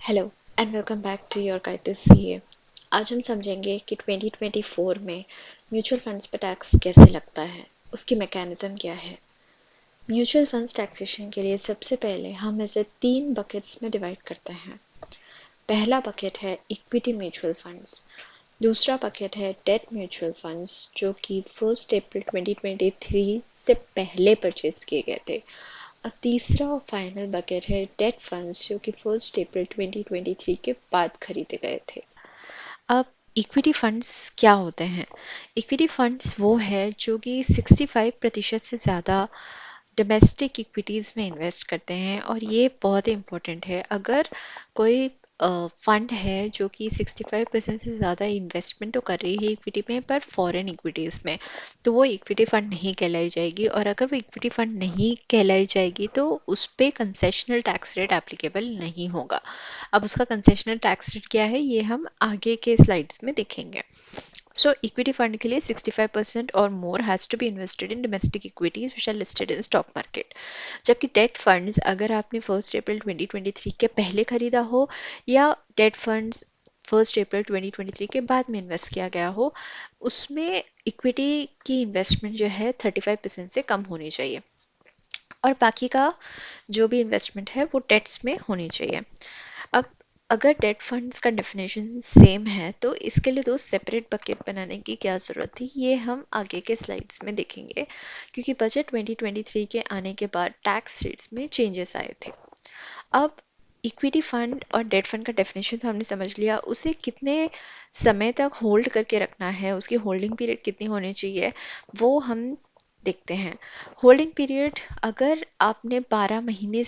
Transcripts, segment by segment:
Hello and welcome back to your guide to CA. आज हम समझेंगे कि 2024 में म्यूचुअल फंड्स पर टैक्स कैसे लगता है, उसकी मैकेनिज्म क्या है। म्यूचुअल फंड्स टैक्सेशन के लिए सबसे पहले हम इसे 3 बकेट्स में डिवाइड करते हैं। पहला बकेट है इक्विटी म्यूचुअल फंड्स, दूसरा बकेट है डेट म्यूचुअल फंड्स जो कि 1 अप्रैल 2023 से पहले परचेज किए गए थे, और तीसरा और फाइनल बकेट है डेट फंड्स जो कि 1 अप्रैल 2023 के बाद खरीदे गए थे। अब इक्विटी फंड्स क्या होते हैं? इक्विटी फंड्स वो है जो कि 65% से ज़्यादा डोमेस्टिक इक्विटीज़ में इन्वेस्ट करते हैं, और ये बहुत ही इम्पोर्टेंट है। अगर कोई फंड है जो कि 65% से ज़्यादा इन्वेस्टमेंट तो कर रही है इक्विटी में पर फॉरेन इक्विटीज़ में, तो वो इक्विटी फंड नहीं कहलाई जाएगी। और अगर वो इक्विटी फंड नहीं कहलाई जाएगी तो उस पर कंसेशनल टैक्स रेट एप्लीकेबल नहीं होगा। अब उसका कंसेशनल टैक्स रेट क्या है ये हम आगे के स्लाइड्स में देखेंगे। So equity fund के लिए 65% or more has to be invested in domestic equities which are listed in stock market. जबकि डेट फंड्स अगर आपने 1 अप्रैल 2023 के पहले खरीदा हो या डेट फंड्स 1 अप्रैल 2023 के बाद में इन्वेस्ट किया गया हो, उसमें इक्विटी की इन्वेस्टमेंट जो है 35% से कम होनी चाहिए, और बाकी का जो भी इन्वेस्टमेंट है वो डेट्स में होनी चाहिए। अब अगर डेट फंड्स का डेफिनेशन सेम है तो इसके लिए दो सेपरेट बकेट बनाने की क्या ज़रूरत थी, ये हम आगे के स्लाइड्स में देखेंगे, क्योंकि बजट 2023 के आने के बाद टैक्स रेट्स में चेंजेस आए थे। अब इक्विटी फंड और डेट फंड का डेफिनेशन तो हमने समझ लिया, उसे कितने समय तक होल्ड करके रखना है, उसकी होल्डिंग पीरियड कितनी होनी चाहिए, वो हम देखते हैं। होल्डिंग पीरियड, अगर आपने 12 महीने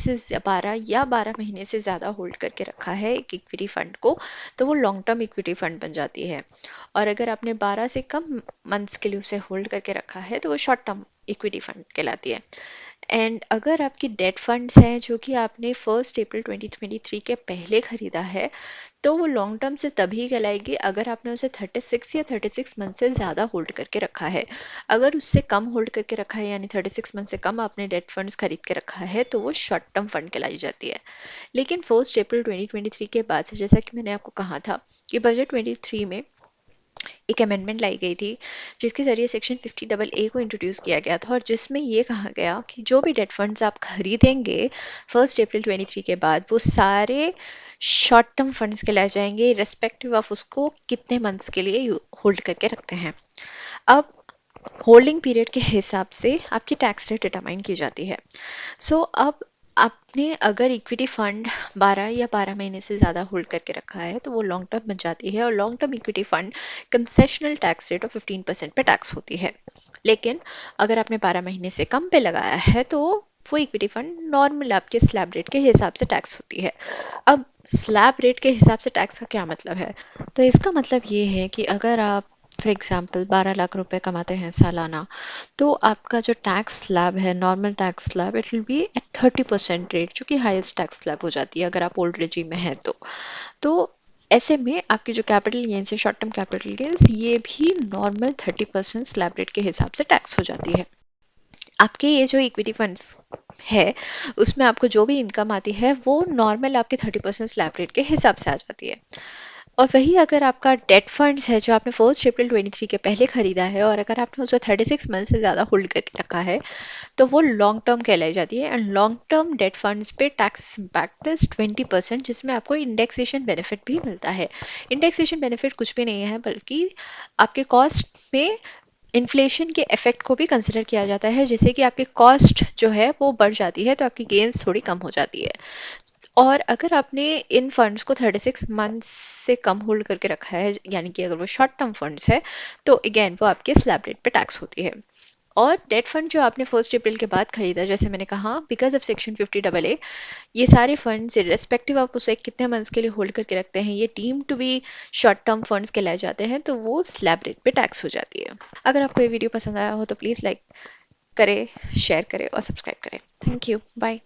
से ज़्यादा होल्ड करके रखा है एक इक्विटी फंड को, तो वो लॉन्ग टर्म इक्विटी फंड बन जाती है। और अगर आपने 12 से कम मंथ्स के लिए उसे होल्ड करके रखा है तो वो शॉर्ट टर्म इक्विटी फंड कहलाती है। एंड अगर आपकी डेट फंड्स हैं जो कि आपने 1 अप्रैल 2023 के पहले खरीदा है, तो वो लॉन्ग टर्म से तभी कहलाएगी अगर आपने उसे 36 या 36 मंथ से ज़्यादा होल्ड करके रखा है। अगर उससे कम होल्ड करके रखा है, यानी 36 मंथ से कम आपने डेट फंड्स खरीद के रखा है, तो वो शॉर्ट टर्म फंड कहलाई जाती है। लेकिन 1 अप्रैल 2023 के बाद से, जैसा कि मैंने आपको कहा था कि बजट 23 में एक अमेंडमेंट लाई गई थी जिसके जरिए सेक्शन 50AA को इंट्रोड्यूस किया गया था, और जिसमें ये कहा गया कि जो भी डेट फंड्स आप खरीदेंगे 1 अप्रैल 23 के बाद, वो सारे शॉर्ट टर्म फंड्स कहलाए जाएंगे, रिस्पेक्टिव ऑफ उसको कितने मंथ्स के लिए होल्ड करके रखते हैं। अब होल्डिंग पीरियड के हिसाब से आपकी टैक्स रेट डिटरमाइन की जाती है। अब आपने अगर इक्विटी फंड 12 महीने से ज़्यादा होल्ड करके रखा है तो वो लॉन्ग टर्म बन जाती है, और long term equity fund concessional tax rate of 15% पे टैक्स होती है। लेकिन अगर आपने 12 महीने से कम पे लगाया है तो वो इक्विटी फंड नॉर्मल आपके स्लैब रेट के हिसाब से टैक्स होती है। अब स्लैब रेट के हिसाब से टैक्स का क्या मतलब है? तो इसका मतलब ये है कि अगर आप फॉर एग्जाम्पल 12 लाख रुपए कमाते हैं सालाना, तो आपका जो टैक्स स्लैब है, normal tax slab, it will be at 30% rate, जो कि हाईएस्ट टैक्स स्लैब हो जाती है अगर आप ओल्ड रेजिम में है तो ऐसे में आपकी जो कैपिटल गेन्स है, शॉर्ट टर्म कैपिटल गेन्स, ये भी नॉर्मल 30% स्लैब रेट के हिसाब से टैक्स हो जाती है। आपके ये जो इक्विटी फंड्स है उसमें आपको जो भी इनकम आती है वो नॉर्मल आपके 30% स्लैब रेट के हिसाब से आ जाती है। और वही अगर आपका डेट फंड्स है जो आपने 1 अप्रैल 23 के पहले खरीदा है, और अगर आपने उसे 36 मंथ से ज़्यादा होल्ड करके रखा है, तो वो लॉन्ग टर्म कहलाई जाती है। And long term debt funds पे टैक्स इम्पैक्ट इज 20%, जिसमें आपको इंडेक्सेशन बेनिफिट भी मिलता है। इंडेक्सेशन बेनिफिट कुछ भी नहीं है बल्कि आपके कॉस्ट में इन्फ्लेशन के इफेक्ट को भी कंसिडर किया जाता है, जिससे कि आपकी कॉस्ट जो है वो बढ़ जाती है तो आपकी गेन्स थोड़ी कम हो जाती है। और अगर आपने इन फंड्स को 36 मंथ्स से कम होल्ड करके रखा है, यानी कि अगर वो शॉर्ट टर्म फंड्स है, तो अगेन वो आपके स्लैब रेट पे टैक्स होती है। और डेट फंड जो आपने 1 अप्रैल के बाद खरीदा, जैसे मैंने कहा बिकॉज ऑफ सेक्शन 50AA, ये सारे फंड्स रिस्पेक्टिव आप उसे कितने मंथ्स के लिए होल्ड करके रखते हैं, ये deem to be short term funds कहलाए जाते हैं, तो वो स्लैब रेट पे टैक्स हो जाती है। अगर आपको ये वीडियो पसंद आया हो तो प्लीज़ लाइक करें, शेयर करें और सब्सक्राइब करें। Thank you, bye.